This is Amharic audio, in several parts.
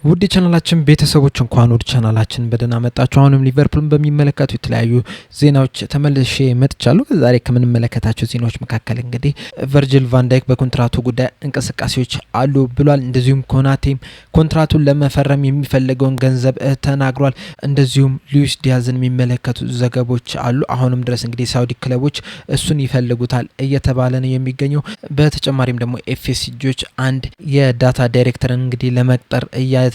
ውድ ቻናላችን ቤተሰቦች እንኳን ወደ ቻናላችን በደህና መጣችሁ። አሁንም ሊቨርፑልን በሚመለከቱ የተለያዩ ዜናዎች ተመልሼ መጥቻለሁ። ዛሬ ከምንመለከታቸው ዜናዎች መካከል እንግዲህ ቨርጂል ቫን ዳይክ በኮንትራቱ ጉዳይ እንቅስቃሴዎች አሉ ብሏል። እንደዚሁም ኮናቴም ኮንትራቱን ለመፈረም የሚፈልገውን ገንዘብ ተናግሯል። እንደዚሁም ሉዊስ ዲያዝን የሚመለከቱ ዘገቦች አሉ። አሁንም ድረስ እንግዲህ ሳውዲ ክለቦች እሱን ይፈልጉታል እየተባለ ነው የሚገኘው። በተጨማሪም ደግሞ ኤፍኤስጂዎች አንድ የዳታ ዳይሬክተርን እንግዲህ ለመቅጠር እየተነጋገሩበት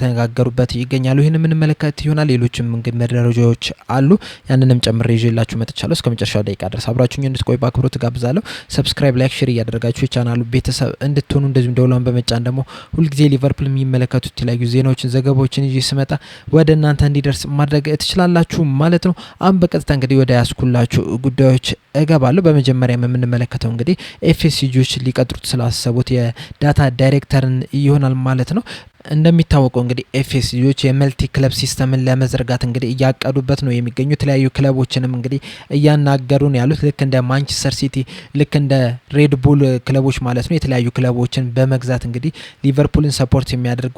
ይገኛሉ። ይህን የምንመለከት ይሆናል። ሌሎችም እንግዲህ መረጃዎች አሉ። ያንንም ጨምሬ ይዤላችሁ መጥቻለሁ። እስከ መጨረሻው ደቂቃ ድረስ አብራችሁኝ እንድትቆዩ በአክብሮት ጋብዛለሁ። ሰብስክራይብ፣ ላይክ፣ ሼር እያደረጋችሁ የቻናሉ ቤተሰብ እንድትሆኑ እንደዚሁም ደውሏን በመጫን ደግሞ ሁልጊዜ ሊቨርፑል የሚመለከቱ የተለያዩ ዜናዎችን፣ ዘገባዎችን ይዤ ስመጣ ወደ እናንተ እንዲደርስ ማድረግ ትችላላችሁ ማለት ነው። አሁን በቀጥታ እንግዲህ ወደ ያስኩላችሁ ጉዳዮች እገባለሁ። በመጀመሪያ የምንመለከተው እንግዲህ ኤፍኤስጂዎች ሊቀጥሩት ስላሰቡት የዳታ ዳይሬክተርን ይሆናል ማለት ነው። እንደሚታወቀው እንግዲህ ኤፍኤስጂዎች የመልቲ ክለብ ሲስተምን ለመዘርጋት እንግዲህ እያቀዱበት ነው የሚገኙ። የተለያዩ ክለቦችንም እንግዲህ እያናገሩ ነው ያሉት። ልክ እንደ ማንቸስተር ሲቲ፣ ልክ እንደ ሬድ ቡል ክለቦች ማለት ነው። የተለያዩ ክለቦችን በመግዛት እንግዲህ ሊቨርፑልን ሰፖርት የሚያደርግ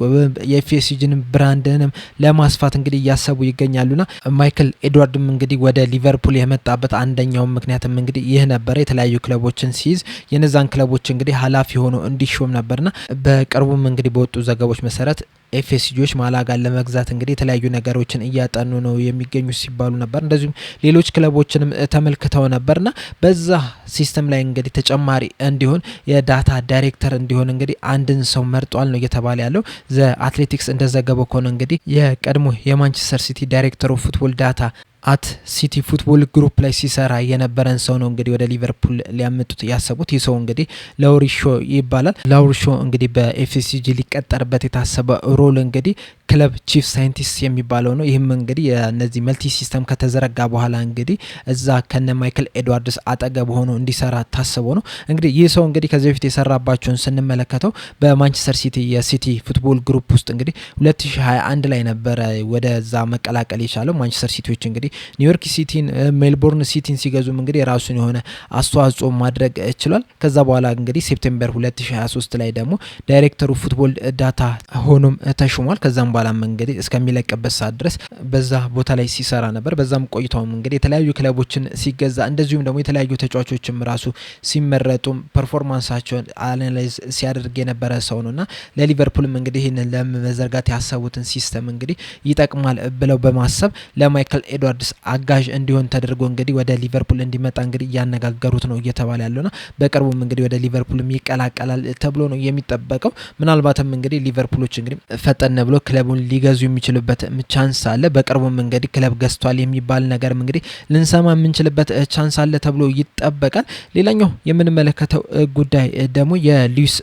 የኤፍኤስጂንም ብራንድንም ለማስፋት እንግዲህ እያሰቡ ይገኛሉና ማይክል ኤድዋርድም እንግዲህ ወደ ሊቨርፑል የመጣበት አንደኛው ምክንያትም እንግዲህ ይህ ነበረ። የተለያዩ ክለቦችን ሲይዝ የነዛን ክለቦች እንግዲህ ኃላፊ ሆኖ እንዲሾም ነበርና በቅርቡም እንግዲህ በወጡ ዘገቦች መሰረት ኤፍኤስጂዎች ማላጋን ለመግዛት እንግዲህ የተለያዩ ነገሮችን እያጠኑ ነው የሚገኙ ሲባሉ ነበር። እንደዚሁም ሌሎች ክለቦችንም ተመልክተው ነበርና በዛ ሲስተም ላይ እንግዲህ ተጨማሪ እንዲሆን የዳታ ዳይሬክተር እንዲሆን እንግዲህ አንድን ሰው መርጧል ነው እየተባለ ያለው። ዘ አትሌቲክስ እንደዘገበው ከሆነ እንግዲህ የቀድሞ የማንቸስተር ሲቲ ዳይሬክተር ኦፍ ፉትቦል ዳታ አት ሲቲ ፉትቦል ግሩፕ ላይ ሲሰራ የነበረን ሰው ነው እንግዲህ ወደ ሊቨርፑል ሊያመጡት ያሰቡት። ይህ ሰው እንግዲህ ላውሪሾ ይባላል። ላውሪሾ እንግዲህ በኤፍኤስጂ ሊቀጠርበት የታሰበ ሮል እንግዲህ ክለብ ቺፍ ሳይንቲስት የሚባለው ነው። ይህም እንግዲህ የነዚህ መልቲ ሲስተም ከተዘረጋ በኋላ እንግዲህ እዛ ከነ ማይክል ኤድዋርድስ አጠገብ ሆኖ እንዲሰራ ታስቦ ነው። እንግዲህ ይህ ሰው እንግዲህ ከዚህ በፊት የሰራባቸውን ስንመለከተው በማንቸስተር ሲቲ የሲቲ ፉትቦል ግሩፕ ውስጥ እንግዲህ 2021 ላይ ነበረ ወደዛ መቀላቀል የቻለው። ማንቸስተር ሲቲዎች እንግዲህ ኒውዮርክ ሲቲን፣ ሜልቦርን ሲቲን ሲገዙም እንግዲህ የራሱን የሆነ አስተዋጽኦ ማድረግ ችሏል። ከዛ በኋላ እንግዲህ ሴፕቴምበር 2023 ላይ ደግሞ ዳይሬክተሩ ፉትቦል ዳታ ሆኖም ተሹሟል። ከዛም በኋላም እንግዲህ እስከሚለቅበት ሰዓት ድረስ በዛ ቦታ ላይ ሲሰራ ነበር። በዛም ቆይታውም እንግዲህ የተለያዩ ክለቦችን ሲገዛ እንደዚሁም ደግሞ የተለያዩ ተጫዋቾችም ራሱ ሲመረጡ ፐርፎርማንሳቸውን አናላይዝ ሲያደርግ የነበረ ሰው ነውና ለሊቨርፑልም እንግዲህ ይህንን ለመዘርጋት ያሰቡትን ሲስተም እንግዲህ ይጠቅማል ብለው በማሰብ ለማይክል ኤድዋርድስ አጋዥ እንዲሆን ተደርጎ እንግዲህ ወደ ሊቨርፑል እንዲመጣ እንግዲህ እያነጋገሩት ነው እየተባለ ያለውና በቅርቡም እንግዲህ ወደ ሊቨርፑልም ይቀላቀላል ተብሎ ነው የሚጠበቀው። ምናልባትም እንግዲህ ሊቨርፑሎች እንግዲህ ፈጠን ብሎ ክለቡን ሊገዙ የሚችሉበት ቻንስ አለ። በቅርቡም እንግዲህ ክለብ ገዝቷል የሚባል ነገርም እንግዲህ ልንሰማ የምንችልበት ቻንስ አለ ተብሎ ይጠበቃል። ሌላኛው የምንመለከተው ጉዳይ ደግሞ የሉዊስ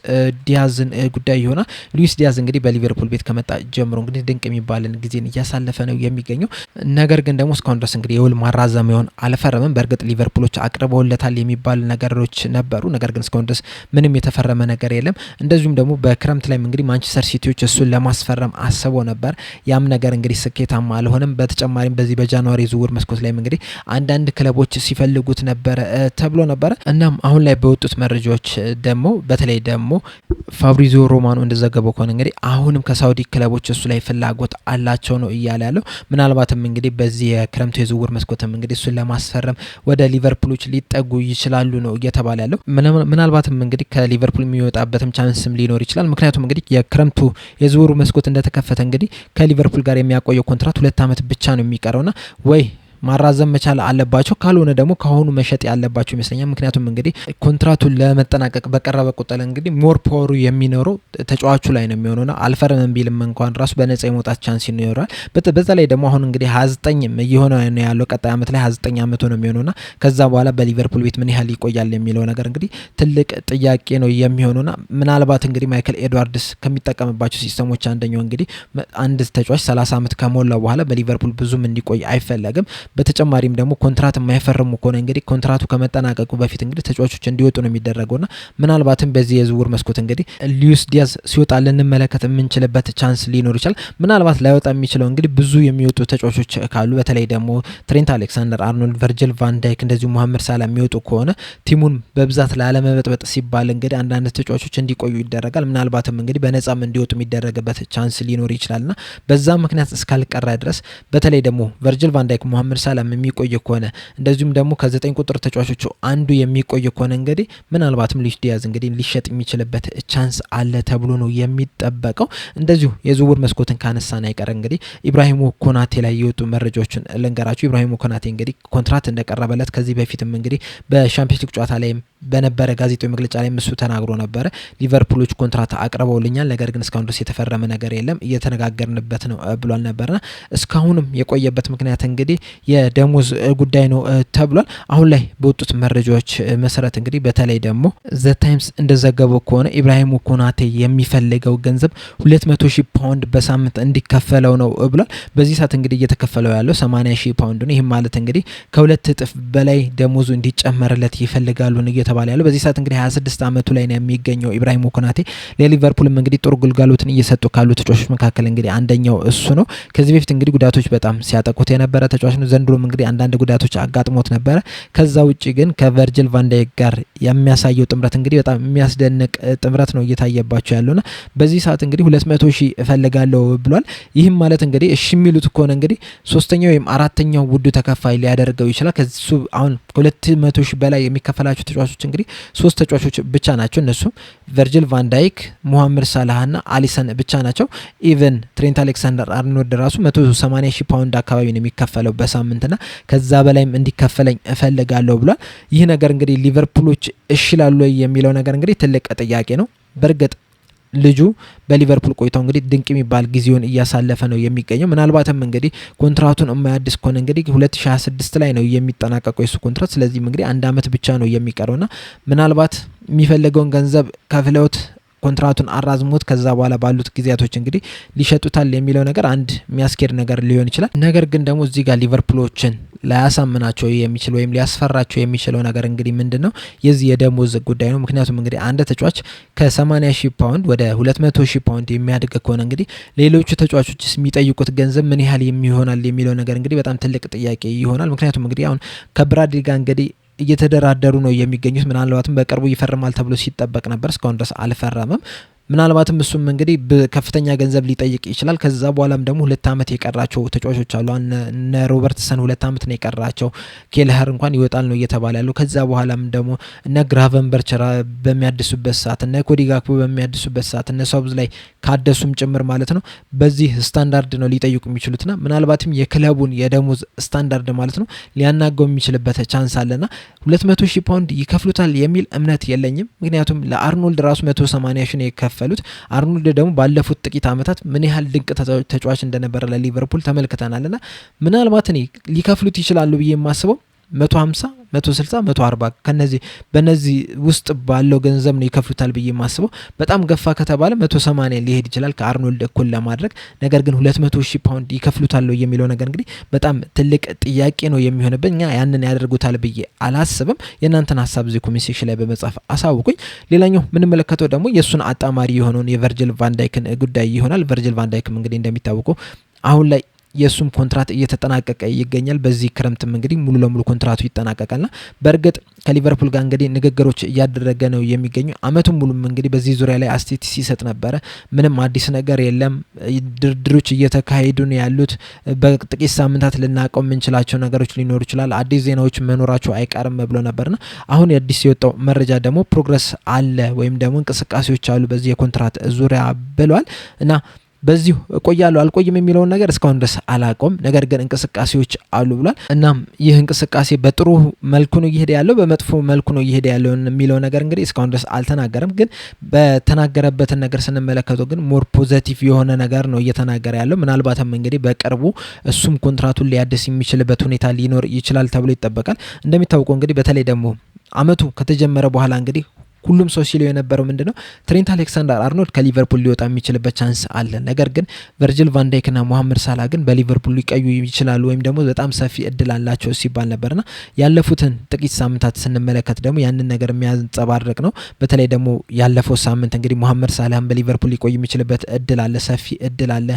ዲያዝን ጉዳይ ይሆናል። ሉዊስ ዲያዝ እንግዲህ በሊቨርፑል ቤት ከመጣ ጀምሮ እንግዲህ ድንቅ የሚባልን ጊዜን እያሳለፈ ነው የሚገኘው። ነገር ግን ደግሞ እስካሁን ድረስ እንግዲህ የውል ማራዘሚያውን አልፈረመም። በእርግጥ ሊቨርፑሎች አቅርበውለታል የሚባል ነገሮች ነበሩ። ነገር ግን እስካሁን ድረስ ምንም የተፈረመ ነገር የለም። እንደዚሁም ደግሞ በክረምት ላይም እንግዲህ ማንቸስተር ሲቲዎች እሱን ለማስፈረም አስቦ ነበር። ያም ነገር እንግዲህ ስኬታማ አልሆነም። በተጨማሪም በዚህ በጃንዋሪ ዝውውር መስኮት ላይም እንግዲህ አንዳንድ ክለቦች ሲፈልጉት ነበረ ተብሎ ነበረ። እናም አሁን ላይ በወጡት መረጃዎች ደግሞ በተለይ ደግሞ ፋብሪዚዮ ሮማኖ እንደዘገበው ከሆነ እንግዲህ አሁንም ከሳውዲ ክለቦች እሱ ላይ ፍላጎት አላቸው ነው እያለ ያለው። ምናልባትም እንግዲህ በዚህ የክረምቱ የዝውውር መስኮትም እንግዲህ እሱን ለማስፈረም ወደ ሊቨርፑሎች ሊጠጉ ይችላሉ ነው እየተባለ ያለው። ምናልባትም እንግዲህ ከሊቨርፑል የሚወጣበትም ቻንስም ሊኖር ይችላል። ምክንያቱም እንግዲህ የክረምቱ የዝውውሩ መስኮት እንደተከፈተ እንግዲህ ከሊቨርፑል ጋር የሚያቆየው ኮንትራት 2 ዓመት ብቻ ነው የሚቀረውና ወይ ማራዘም መቻል አለባቸው፣ ካልሆነ ደግሞ ከአሁኑ መሸጥ ያለባቸው ይመስለኛል። ምክንያቱም እንግዲህ ኮንትራቱን ለመጠናቀቅ በቀረበ ቁጥር እንግዲህ ሞር ፓወሩ የሚኖረው ተጫዋቹ ላይ ነው የሚሆነውና አልፈረምም ቢልም እንኳን ራሱ በነጻ የመውጣት ቻንስ ይኖራል። በዛ ላይ ደግሞ አሁን እንግዲህ 29 እየሆነ ነው ያለው። ቀጣይ ዓመት ላይ 29 ዓመቱ ነው የሚሆነውና ከዛ በኋላ በሊቨርፑል ቤት ምን ያህል ይቆያል የሚለው ነገር እንግዲህ ትልቅ ጥያቄ ነው የሚሆነውና ምናልባት እንግዲህ ማይክል ኤድዋርድስ ከሚጠቀምባቸው ሲስተሞች አንደኛው እንግዲህ አንድ ተጫዋች 30 ዓመት ከሞላው በኋላ በሊቨርፑል ብዙም እንዲቆይ አይፈለግም። በተጨማሪም ደግሞ ኮንትራት የማይፈርሙ ከሆነ እንግዲህ ኮንትራቱ ከመጠናቀቁ በፊት እንግዲህ ተጫዋቾች እንዲወጡ ነው የሚደረገውና ምናልባትም በዚህ የዝውውር መስኮት እንግዲህ ሉዊስ ዲያዝ ሲወጣ ልንመለከት የምንችልበት ቻንስ ሊኖር ይችላል። ምናልባት ላይወጣ የሚችለው እንግዲህ ብዙ የሚወጡ ተጫዋቾች ካሉ በተለይ ደግሞ ትሬንት አሌክሳንደር አርኖልድ፣ ቨርጅል ቫን ዳይክ እንደዚሁ መሐመድ ሳላ የሚወጡ ከሆነ ቲሙን በብዛት ላለመበጥበጥ ሲባል እንግዲህ አንዳንድ ተጫዋቾች እንዲቆዩ ይደረጋል። ምናልባትም እንግዲህ በነጻም እንዲወጡ የሚደረግበት ቻንስ ሊኖር ይችላልና በዛ ምክንያት እስካልቀረ ድረስ በተለይ ደግሞ ቨርጅል ቫን ዳይክ፣ መሐመድ ሳላም የሚቆይ ከሆነ እንደዚሁም ደግሞ ከ9 ቁጥር ተጫዋቾቹ አንዱ የሚቆይ ከሆነ እንግዲህ ምናልባትም ሉዊስ ዲያዝ እንግዲህ ሊሸጥ የሚችልበት ቻንስ አለ ተብሎ ነው የሚጠበቀው። እንደዚሁ የዝውውር መስኮትን ካነሳን አይቀር እንግዲህ ኢብራሂሞ ኮናቴ ላይ የወጡ መረጃዎችን ልንገራችሁ። ኢብራሂሞ ኮናቴ እንግዲህ ኮንትራት እንደቀረበለት ከዚህ በፊትም እንግዲህ በሻምፒዮንስ ሊግ ጨዋታ ላይ በነበረ ጋዜጣዊ መግለጫ ላይ እሱ ተናግሮ ነበረ። ሊቨርፑሎች ኮንትራት አቅርበውልኛል፣ ነገር ግን እስካሁን ድረስ የተፈረመ ነገር የለም፣ እየተነጋገርንበት ነው ብሏል ነበርና እስካሁንም የቆየበት ምክንያት እንግዲህ የደሞዝ ጉዳይ ነው ተብሏል። አሁን ላይ በወጡት መረጃዎች መሰረት እንግዲህ በተለይ ደግሞ ዘ ታይምስ እንደዘገበው ከሆነ ኢብራሂሞ ኮናቴ የሚፈልገው ገንዘብ 200,000 ፓውንድ በሳምንት እንዲከፈለው ነው ብሏል። በዚህ ሰዓት እንግዲህ እየተከፈለው ያለው 80,000 ፓውንድ ነው። ይህም ማለት እንግዲህ ከሁለት እጥፍ በላይ ደሞዙ እንዲጨመርለት ይፈልጋሉ ነው እየተባለ ያለው። በዚህ ሰዓት እንግዲህ 26 ዓመቱ ላይ ነው የሚገኘው ኢብራሂሞ ኮናቴ። ለሊቨርፑልም እንግዲህ ጥሩ ግልጋሎትን እየሰጡ ካሉ ተጫዋቾች መካከል እንግዲህ አንደኛው እሱ ነው። ከዚህ በፊት እንግዲህ ጉዳቶች በጣም ሲያጠቁት የነበረ ተጫዋች ነው። ዘንድሮም እንግዲህ አንዳንድ ጉዳቶች አጋጥሞት ነበረ። ከዛ ውጪ ግን ከቨርጅል ቫን ዳይክ ጋር የሚያሳየው ጥምረት እንግዲህ በጣም የሚያስደንቅ ጥምረት ነው እየታየባቸው ያለውና በዚህ ሰዓት እንግዲህ 200,000 እፈልጋለሁ ብሏል። ይህም ማለት እንግዲህ እሺ የሚሉት ከሆነ እንግዲህ ሶስተኛው ወይም አራተኛው ውዱ ተከፋይ ሊያደርገው ይችላል። ከሱ አሁን ከ200,000 በላይ የሚከፈላቸው ተጫዋቾች እንግዲህ 3 ተጫዋቾች ብቻ ናቸው። እነሱም ቨርጅል ቫን ዳይክ፣ ሙሐመድ ሳላህና አሊሰን ብቻ ናቸው። ኢቨን ትሬንት አሌክሳንደር አርኖልድ ራሱ 180,000 ፓውንድ አካባቢ ነው የሚከፈለው በሳምንትና ከዛ በላይም እንዲከፈለኝ እፈልጋለሁ ብሏል። ይህ ነገር እንግዲህ ሊቨርፑሎች እሺ ላሉ የሚለው ነገር እንግዲህ ትልቅ ጥያቄ ነው። በእርግጥ ልጁ በሊቨርፑል ቆይታው እንግዲህ ድንቅ የሚባል ጊዜውን እያሳለፈ ነው የሚገኘው። ምናልባትም እንግዲህ ኮንትራቱን የማያድስ ከሆነ እንግዲህ 2026 ላይ ነው የሚጠናቀቀው የሱ ኮንትራት። ስለዚህም እንግዲህ 1 አመት ብቻ ነው የሚቀረውና ምናልባት የሚፈለገውን ገንዘብ ከፍለውት ኮንትራቱን አራዝሞት ከዛ በኋላ ባሉት ጊዜያቶች እንግዲህ ሊሸጡታል የሚለው ነገር አንድ የሚያስኬድ ነገር ሊሆን ይችላል። ነገር ግን ደግሞ እዚህ ጋር ሊቨርፑሎችን ላያሳምናቸው የሚችል ወይም ሊያስፈራቸው የሚችለው ነገር እንግዲህ ምንድነው የዚህ የደሞዝ ጉዳይ ነው። ምክንያቱም እንግዲህ አንድ ተጫዋች ከ80,000 ፓውንድ ወደ 200,000 ፓውንድ የሚያድግ ከሆነ እንግዲህ ሌሎቹ ተጫዋቾች የሚጠይቁት ገንዘብ ምን ያህል የሚሆናል የሚለው ነገር እንግዲህ በጣም ትልቅ ጥያቄ ይሆናል። ምክንያቱም እንግዲህ አሁን ከብራድሊ ጋር እንግዲህ እየተደራደሩ ነው የሚገኙት። ምናልባትም በቅርቡ ይፈርማል ተብሎ ሲጠበቅ ነበር፣ እስካሁን ድረስ አልፈረመም። ምናልባትም እሱም እንግዲህ በከፍተኛ ገንዘብ ሊጠይቅ ይችላል። ከዛ በኋላም ደግሞ 2 አመት የቀራቸው ተጫዋቾች አሉ። እነ ሮበርትሰን 2 አመት ነው የቀራቸው። ኬልኸር እንኳን ይወጣል ነው እየተባለ ያለው። ከዛ በኋላም ደግሞ እነ ግራቨንበርች በሚያድሱበት ሰዓት፣ እነ ኮዲ ጋክፖ በሚያድሱበት ሰዓት፣ እነ ሶብዝ ላይ ካደሱም ጭምር ማለት ነው በዚህ ስታንዳርድ ነው ሊጠይቁ የሚችሉትና ምናልባትም የክለቡን የደሞዝ ስታንዳርድ ማለት ነው ሊያናገው የሚችልበት ቻንስ አለና 200,000 ፓውንድ ይከፍሉታል የሚል እምነት የለኝም። ምክንያቱም ለአርኖልድ ራሱ 180,000 ነው የከፈሉት። አርኖልድ ደግሞ ባለፉት ጥቂት አመታት ምን ያህል ድንቅ ተጫዋች እንደነበረ ለሊቨርፑል ተመልክተናልና ምናልባት እኔ ሊከፍሉት ይችላሉ ብዬ የማስበው 150፣ 160፣ 140 በነዚህ ውስጥ ባለው ገንዘብ ነው ይከፍሉታል ብዬ የማስበው። በጣም ገፋ ከተባለ 180 ሊሄድ ይችላል ከአርኖልድ እኩል ለማድረግ። ነገር ግን 200,000 ፓውንድ ይከፍሉታል የሚለው ነገር እንግዲህ በጣም ትልቅ ጥያቄ ነው የሚሆንበት። እኛ ያንን ያደርጉታል ብዬ አላስብም። የእናንተን ሀሳብ እዚህ ኮሜንት ሴክሽን ላይ በመጻፍ አሳውቁኝ። ሌላኛው ምንመለከተው ደግሞ የእሱን አጣማሪ የሆነውን የቨርጅል ቫን ዳይክን ጉዳይ ይሆናል። ቨርጅል ቫን ዳይክም እንግዲህ እንደሚታወቀው አሁን ላይ የሱም ኮንትራት እየተጠናቀቀ ይገኛል። በዚህ ክረምትም እንግዲህ ሙሉ ለሙሉ ኮንትራቱ ይጠናቀቃልና በእርግጥ ከሊቨርፑል ጋር እንግዲህ ንግግሮች እያደረገ ነው የሚገኘው። አመቱን ሙሉም እንግዲህ በዚህ ዙሪያ ላይ አስቴት ሲሰጥ ነበረ። ምንም አዲስ ነገር የለም፣ ድርድሮች እየተካሄዱ ነው ያሉት። በጥቂት ሳምንታት ልናቀው የምንችላቸው ነገሮች ሊኖሩ ይችላል፣ አዲስ ዜናዎች መኖራቸው አይቀርም ብሎ ነበርና አሁን አዲስ የወጣው መረጃ ደግሞ ፕሮግረስ አለ ወይም ደግሞ እንቅስቃሴዎች አሉ በዚህ የኮንትራት ዙሪያ ብሏል እና በዚሁ እቆያለሁ አልቆይም የሚለውን ነገር እስካሁን ድረስ አላቆም። ነገር ግን እንቅስቃሴዎች አሉ ብሏል። እናም ይህ እንቅስቃሴ በጥሩ መልኩ ነው እየሄደ ያለው በመጥፎ መልኩ ነው እየሄደ ያለው የሚለው ነገር እንግዲህ እስካሁን ድረስ አልተናገረም። ግን በተናገረበትን ነገር ስንመለከተው ግን ሞር ፖዚቲቭ የሆነ ነገር ነው እየተናገረ ያለው። ምናልባትም እንግዲህ በቅርቡ እሱም ኮንትራቱን ሊያድስ የሚችልበት ሁኔታ ሊኖር ይችላል ተብሎ ይጠበቃል። እንደሚታወቀው እንግዲህ በተለይ ደግሞ አመቱ ከተጀመረ በኋላ እንግዲህ ሁሉም ሰው ሲለው የነበረው ምንድነው ትሬንት አሌክሳንደር አርኖልድ ከሊቨርፑል ሊወጣ የሚችልበት ቻንስ አለ። ነገር ግን ቨርጂል ቫን ዳይክና መሐመድ ሳላ ግን በሊቨርፑል ሊቀዩ ይችላሉ ወይም ደግሞ በጣም ሰፊ እድል አላቸው ሲባል ነበርና ያለፉትን ጥቂት ሳምንታት ስንመለከት ደግሞ ያንን ነገር የሚያንጸባርቅ ነው። በተለይ ደግሞ ያለፈው ሳምንት እንግዲህ መሐመድ ሳላህም በሊቨርፑል ሊቆይ የሚችልበት እድል አለ፣ ሰፊ እድል አለ፣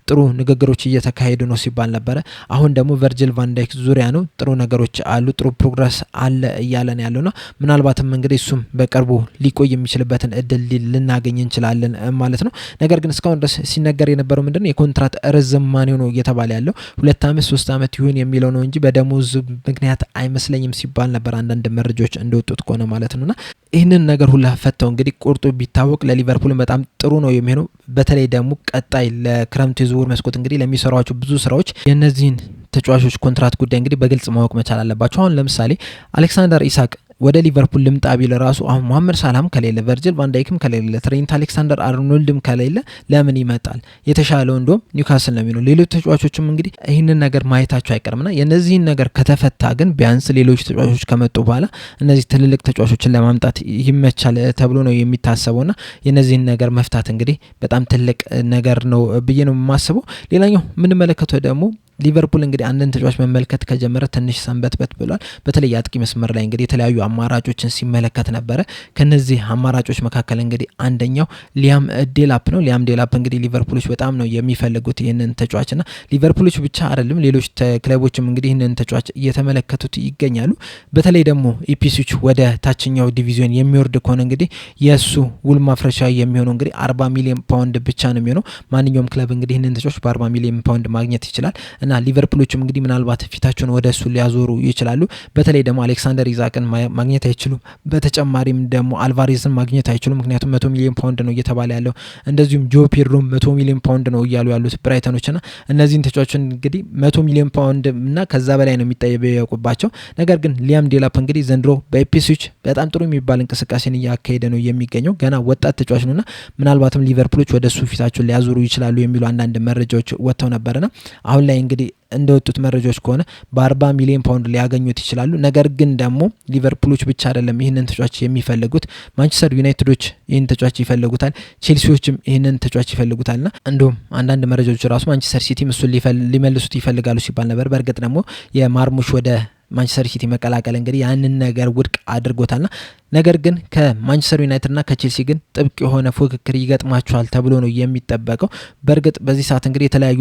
ጥሩ ንግግሮች እየተካሄዱ ነው ሲባል ነበረ። አሁን ደግሞ ቨርጂል ቫን ዳይክ ዙሪያ ነው ጥሩ ነገሮች አሉ፣ ጥሩ ፕሮግረስ አለ እያለን ያለውና ምናልባትም እንግዲህ እሱም በቅርቡ ሊቆይ የሚችልበትን እድል ልናገኝ እንችላለን ማለት ነው። ነገር ግን እስካሁን ድረስ ሲነገር የነበረው ምንድነው የኮንትራት ርዝማኔው ነው እየተባለ ያለው 2 ዓመት 3 ዓመት ይሁን የሚለው ነው እንጂ በደሞዝ ምክንያት አይመስለኝም ሲባል ነበር አንዳንድ መረጃዎች እንደወጡት ከሆነ ማለት ነውና ይህንን ነገር ሁላ ፈተው እንግዲህ ቁርጡ ቢታወቅ ለሊቨርፑል በጣም ጥሩ ነው የሚሆነው። በተለይ ደግሞ ቀጣይ ለክረምቱ የዝውውር መስኮት እንግዲህ ለሚሰሯቸው ብዙ ስራዎች የነዚህን ተጫዋቾች ኮንትራት ጉዳይ እንግዲህ በግልጽ ማወቅ መቻል አለባቸው። አሁን ለምሳሌ አሌክሳንደር ኢሳቅ ወደ ሊቨርፑል ልምጣ ቢል ራሱ አሁን መሐመድ ሳላህም ከሌለ ቨርጂል ቫን ዳይክም ከሌለ ትሬንት አሌክሳንደር አርኖልድም ከሌለ ለምን ይመጣል? የተሻለው እንደውም ኒውካስል ነው የሚሆነው። ሌሎች ተጫዋቾችም እንግዲህ ይህንን ነገር ማየታቸው አይቀርምና የነዚህን ነገር ከተፈታ ግን ቢያንስ ሌሎች ተጫዋቾች ከመጡ በኋላ እነዚህ ትልልቅ ተጫዋቾችን ለማምጣት ይመቻል ተብሎ ነው የሚታሰበውና የነዚህን ነገር መፍታት እንግዲህ በጣም ትልቅ ነገር ነው ብዬ ነው የማስበው። ሌላኛው የምንመለከተው ደግሞ ሊቨርፑል እንግዲህ አንድን ተጫዋች መመልከት ከጀመረ ትንሽ ሰንበትበት ብሏል። በተለይ አጥቂ መስመር ላይ እንግዲህ የተለያዩ አማራጮችን ሲመለከት ነበረ። ከነዚህ አማራጮች መካከል እንግዲህ አንደኛው ሊያም ዴላፕ ነው። ሊያም ዴላፕ እንግዲህ ሊቨርፑሎች በጣም ነው የሚፈልጉት ይህንን ተጫዋችና ሊቨርፑሎች ብቻ አይደለም ሌሎች ክለቦችም እንግዲህ ይህንን ተጫዋች እየተመለከቱት ይገኛሉ። በተለይ ደግሞ ኢፒሲዎች ወደ ታችኛው ዲቪዚዮን የሚወርድ ከሆነ እንግዲህ የእሱ ውል ማፍረሻ የሚሆነው እንግዲህ 40 ሚሊዮን ፓውንድ ብቻ ነው የሚሆነው። ማንኛውም ክለብ እንግዲህ ይህንን ተጫዋች በ40 ሚሊዮን ፓውንድ ማግኘት ይችላል እና ሊቨርፑሎችም እንግዲህ ምናልባት ፊታቸውን ወደ እሱ ሊያዞሩ ይችላሉ። በተለይ ደግሞ አሌክሳንደር ኢሳቅን ማግኘት አይችሉም። በተጨማሪም ደግሞ አልቫሬዝን ማግኘት አይችሉም፣ ምክንያቱም 100 ሚሊዮን ፓውንድ ነው እየተባለ ያለው። እንደዚሁም ጆ ፔድሮም 100 ሚሊዮን ፓውንድ ነው እያሉ ያሉት ብራይተኖችና እነዚህን ተጫዋቾች እንግዲህ 100 ሚሊዮን ፓውንድ እና ከዛ በላይ ነው የሚጠየቁባቸው። ነገር ግን ሊያም ዴላፕ እንግዲህ ዘንድሮ በኤፒሲዎች በጣም ጥሩ የሚባል እንቅስቃሴን እያካሄደ ነው የሚገኘው። ገና ወጣት ተጫዋች ነውና ምናልባትም ሊቨርፑሎች ወደ እሱ ፊታቸውን ሊያዞሩ ይችላሉ የሚሉ አንዳንድ መረጃዎች ወጥተው ነበርና አሁን ላይ እንግዲህ እንደወጡት መረጃዎች ከሆነ በ40 ሚሊዮን ፓውንድ ሊያገኙት ይችላሉ። ነገር ግን ደግሞ ሊቨርፑሎች ብቻ አይደለም ይህንን ተጫዋች የሚፈልጉት፣ ማንቸስተር ዩናይትዶች ይህንን ተጫዋች ይፈልጉታል፣ ቼልሲዎችም ይህንን ተጫዋች ይፈልጉታልና እንዲሁም አንዳንድ መረጃዎች ራሱ ማንቸስተር ሲቲም እሱን ሊመልሱት ይፈልጋሉ ሲባል ነበር። በእርግጥ ደግሞ የማርሙሽ ወደ ማንቸስተር ሲቲ መቀላቀል እንግዲህ ያንን ነገር ውድቅ አድርጎታልና ነገር ግን ከማንቸስተር ዩናይትድና ከቼልሲ ግን ጥብቅ የሆነ ፉክክር ይገጥማቸዋል ተብሎ ነው የሚጠበቀው። በእርግጥ በዚህ ሰዓት እንግዲህ የተለያዩ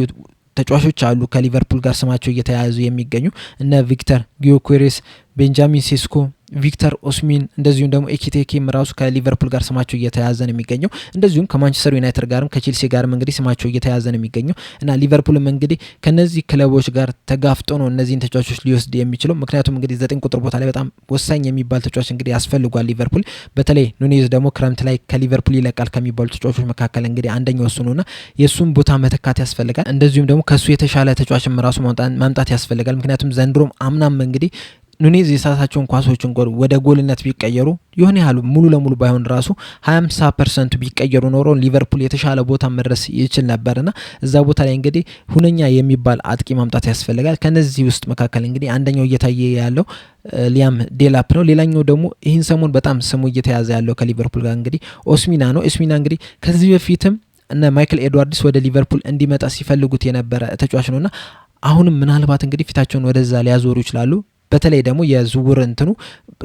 ተጫዋቾች አሉ ከሊቨርፑል ጋር ስማቸው እየተያያዙ የሚገኙ እነ ቪክተር ጊዮኬሬስ፣ ቤንጃሚን ሴስኮ፣ ቪክተር ኦስሚን እንደዚሁም ደግሞ ኤኪቴኬም ራሱ ከሊቨርፑል ጋር ስማቸው እየተያያዘ ነው የሚገኘው። እንደዚሁም ከማንቸስተር ዩናይትድ ጋርም ከቼልሲ ጋርም እንግዲህ ስማቸው እየተያያዘ ነው የሚገኘው እና ሊቨርፑልም እንግዲህ ከነዚህ ክለቦች ጋር ተጋፍጦ ነው እነዚህን ተጫዋቾች ሊወስድ የሚችለው። ምክንያቱም እንግዲህ 9 ቁጥር ቦታ ላይ በጣም ወሳኝ የሚባል ተጫዋች እንግዲህ ያስፈልጓል ሊቨርፑል። በተለይ ኑኔዝ ደግሞ ክረምት ላይ ከሊቨርፑል ይለቃል ከሚባሉ ተጫዋቾች መካከል እንግዲህ አንደኛው እሱ ነውና የእሱም ቦታ መተካት ያስፈልጋል። እንደዚሁም ደግሞ ከሱ የተሻለ ተጫዋችም ራሱ ማምጣት ያስፈልጋል። ምክንያቱም ዘንድሮም አምናም እንግዲህ ኑኔዝ የሳታቸውን ኳሶችን ወደ ጎልነት ቢቀየሩ የሆነ ያህል ሙሉ ለሙሉ ባይሆን ራሱ 50% ቢቀየሩ ኖሮ ሊቨርፑል የተሻለ ቦታ መድረስ ይችል ነበርና እዛ ቦታ ላይ እንግዲህ ሁነኛ የሚባል አጥቂ ማምጣት ያስፈልጋል። ከነዚህ ውስጥ መካከል እንግዲህ አንደኛው እየታየ ያለው ሊያም ዴላፕ ነው። ሌላኛው ደግሞ ይህን ሰሞን በጣም ስሙ እየተያዘ ያለው ከሊቨርፑል ጋር እንግዲህ ኦስሚና ነው። ኦስሚና እንግዲህ ከዚህ በፊትም እነ ማይክል ኤድዋርድስ ወደ ሊቨርፑል እንዲመጣ ሲፈልጉት የነበረ ተጫዋች ነውና አሁንም ምናልባት እንግዲህ ፊታቸውን ወደዛ ሊያዞሩ ይችላሉ። በተለይ ደግሞ የዝውውር እንትኑ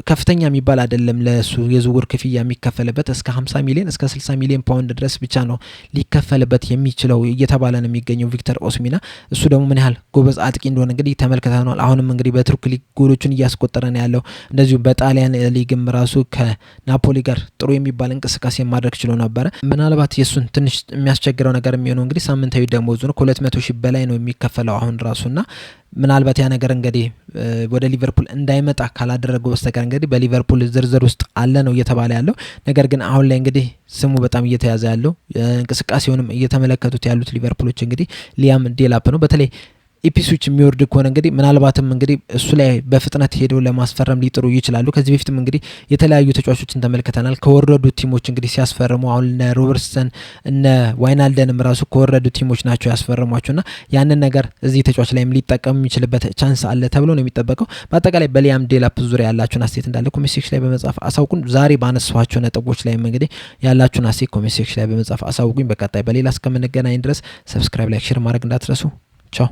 ከፍተኛ የሚባል አይደለም። ለሱ የዝውውር ክፍያ የሚከፈልበት እስከ 50 ሚሊዮን እስከ 60 ሚሊዮን ፓውንድ ድረስ ብቻ ነው ሊከፈልበት የሚችለው እየተባለ ነው የሚገኘው ቪክተር ኦስሚና። እሱ ደግሞ ምን ያህል ጎበዝ አጥቂ እንደሆነ እንግዲህ ተመልክተናል። አሁንም እንግዲህ በቱርክ ሊግ ጎሎችን እያስቆጠረ ነው ያለው። እንደዚሁ በጣሊያን ሊግም ራሱ ከናፖሊ ጋር ጥሩ የሚባል እንቅስቃሴ ማድረግ ችሎ ነበረ። ምናልባት የሱን ትንሽ የሚያስቸግረው ነገር የሚሆነው እንግዲህ ሳምንታዊ ደሞዙ ነው። ከ200 ሺህ በላይ ነው የሚከፈለው አሁን ራሱና ምናልባት ያ ነገር እንግዲህ ወደ ሊቨርፑል እንዳይመጣ ካላደረገው በስተቀር እንግዲህ በሊቨርፑል ዝርዝር ውስጥ አለ ነው እየተባለ ያለው። ነገር ግን አሁን ላይ እንግዲህ ስሙ በጣም እየተያዘ ያለው እንቅስቃሴውንም እየተመለከቱት ያሉት ሊቨርፑሎች እንግዲህ ሊያም ዴላፕ ነው። በተለይ ኢፒስዊች የሚወርድ ከሆነ እንግዲህ ምናልባትም እንግዲህ እሱ ላይ በፍጥነት ሄደው ለማስፈረም ሊጥሩ ይችላሉ። ከዚህ በፊትም እንግዲህ የተለያዩ ተጫዋቾችን ተመልክተናል ከወረዱ ቲሞች እንግዲህ ሲያስፈርሙ። አሁን እነ ሮበርትሰን እነ ዋይናልደንም ራሱ ከወረዱ ቲሞች ናቸው ያስፈረሟቸውና ያንን ነገር እዚህ ተጫዋች ላይም ሊጠቀሙ የሚችልበት ቻንስ አለ ተብሎ ነው የሚጠበቀው። በአጠቃላይ በሊያም ዴላፕ ዙሪያ ያላችሁን አስተያየት እንዳለ ኮሜንት ሴክሽን ላይ በመጻፍ አሳውቁን። ዛሬ ባነሳኋቸው ነጥቦች ላይም እንግዲህ ያላችሁን አስተያየት ኮሜንት ሴክሽን ላይ በመጻፍ አሳውቁኝ። በቀጣይ በሌላ እስከምንገናኝ ድረስ ሰብስክራይብ፣ ላይክ፣ ሼር ማድረግ እንዳትረሱ። ቻው